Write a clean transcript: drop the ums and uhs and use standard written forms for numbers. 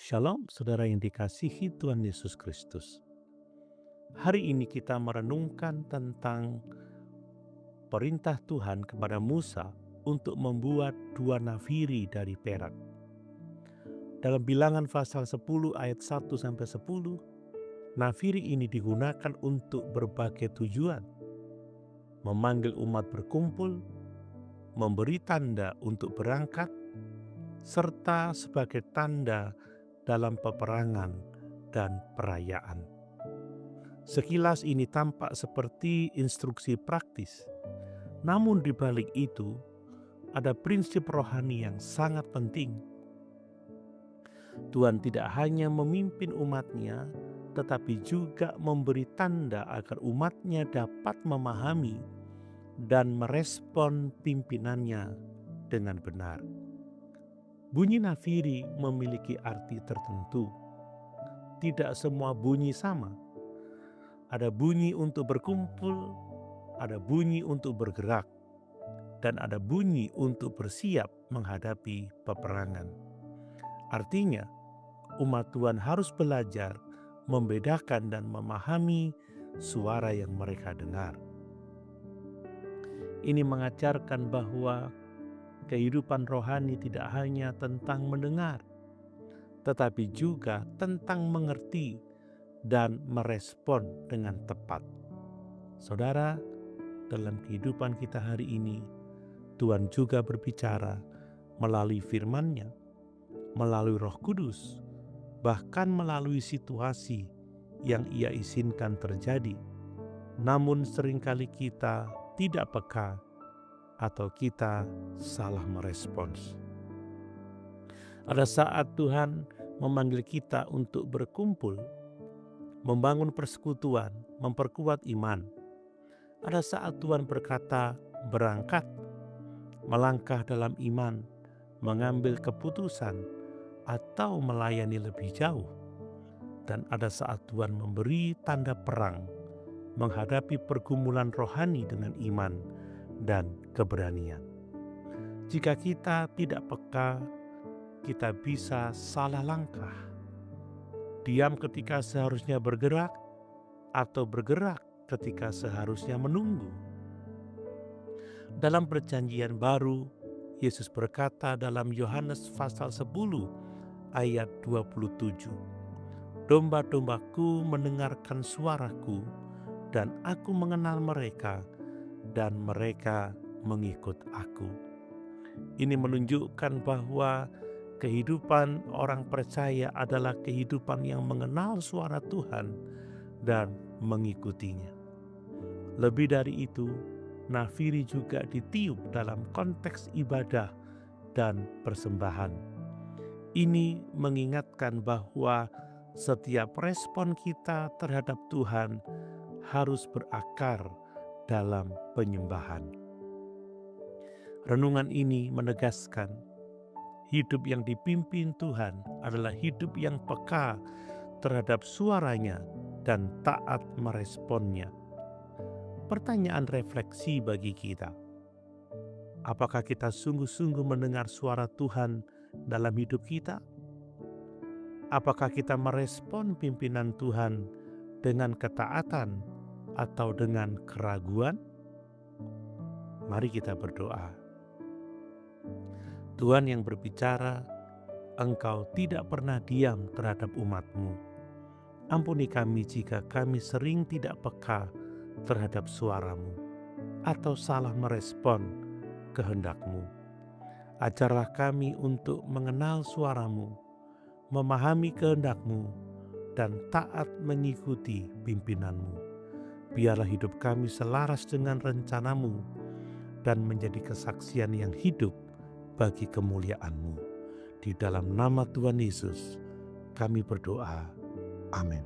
Shalom, saudara yang dikasihi Tuhan Yesus Kristus. Hari ini kita merenungkan tentang perintah Tuhan kepada Musa untuk membuat 2 nafiri dari perak. Dalam Bilangan pasal 10 ayat 1-10, nafiri ini digunakan untuk berbagai tujuan. Memanggil umat berkumpul, memberi tanda untuk berangkat, serta sebagai tanda dalam peperangan dan perayaan. Sekilas ini tampak seperti instruksi praktis, namun di balik itu ada prinsip rohani yang sangat penting. Tuhan tidak hanya memimpin umatnya, tetapi juga memberi tanda agar umatnya dapat memahami dan merespon pimpinannya dengan benar. Bunyi nafiri memiliki arti tertentu. Tidak semua bunyi sama. Ada bunyi untuk berkumpul, ada bunyi untuk bergerak, dan ada bunyi untuk bersiap menghadapi peperangan. Artinya, umat Tuhan harus belajar membedakan dan memahami suara yang mereka dengar. Ini mengajarkan bahwa kehidupan rohani tidak hanya tentang mendengar, tetapi juga tentang mengerti dan merespon dengan tepat. Saudara, dalam kehidupan kita hari ini, Tuhan juga berbicara melalui firman-Nya, melalui Roh Kudus, bahkan melalui situasi yang Ia izinkan terjadi. Namun seringkali kita tidak peka atau kita salah merespons. Ada saat Tuhan memanggil kita untuk berkumpul, membangun persekutuan, memperkuat iman. Ada saat Tuhan berkata berangkat, melangkah dalam iman, mengambil keputusan, atau melayani lebih jauh. Dan ada saat Tuhan memberi tanda perang, menghadapi pergumulan rohani dengan iman dan keberanian. Jika kita tidak peka, kita bisa salah langkah. Diam ketika seharusnya bergerak, atau bergerak ketika seharusnya menunggu. Dalam Perjanjian Baru, Yesus berkata dalam Yohanes pasal 10 ayat 27, "Domba-dombaku mendengarkan suaraku, dan aku mengenal mereka, dan mereka mengikut aku." Ini menunjukkan bahwa kehidupan orang percaya adalah kehidupan yang mengenal suara Tuhan dan mengikutinya. Lebih dari itu, nafiri juga ditiup dalam konteks ibadah dan persembahan. Ini mengingatkan bahwa setiap respon kita terhadap Tuhan harus berakar dalam penyembahan. Renungan ini menegaskan hidup yang dipimpin Tuhan adalah hidup yang peka terhadap suaranya dan taat meresponnya. Pertanyaan refleksi bagi kita, apakah kita sungguh-sungguh mendengar suara Tuhan dalam hidup kita? Apakah kita merespon pimpinan Tuhan dengan ketaatan atau dengan keraguan? Mari kita berdoa. Tuhan yang berbicara, Engkau tidak pernah diam terhadap umat-Mu. Ampuni kami jika kami sering tidak peka terhadap suara-Mu atau salah merespon kehendak-Mu. Ajarlah kami untuk mengenal suara-Mu, memahami kehendak-Mu, dan taat mengikuti pimpinan-Mu. Biarlah hidup kami selaras dengan rencana-Mu dan menjadi kesaksian yang hidup bagi kemuliaan-Mu. Di dalam nama Tuhan Yesus, kami berdoa. Amin.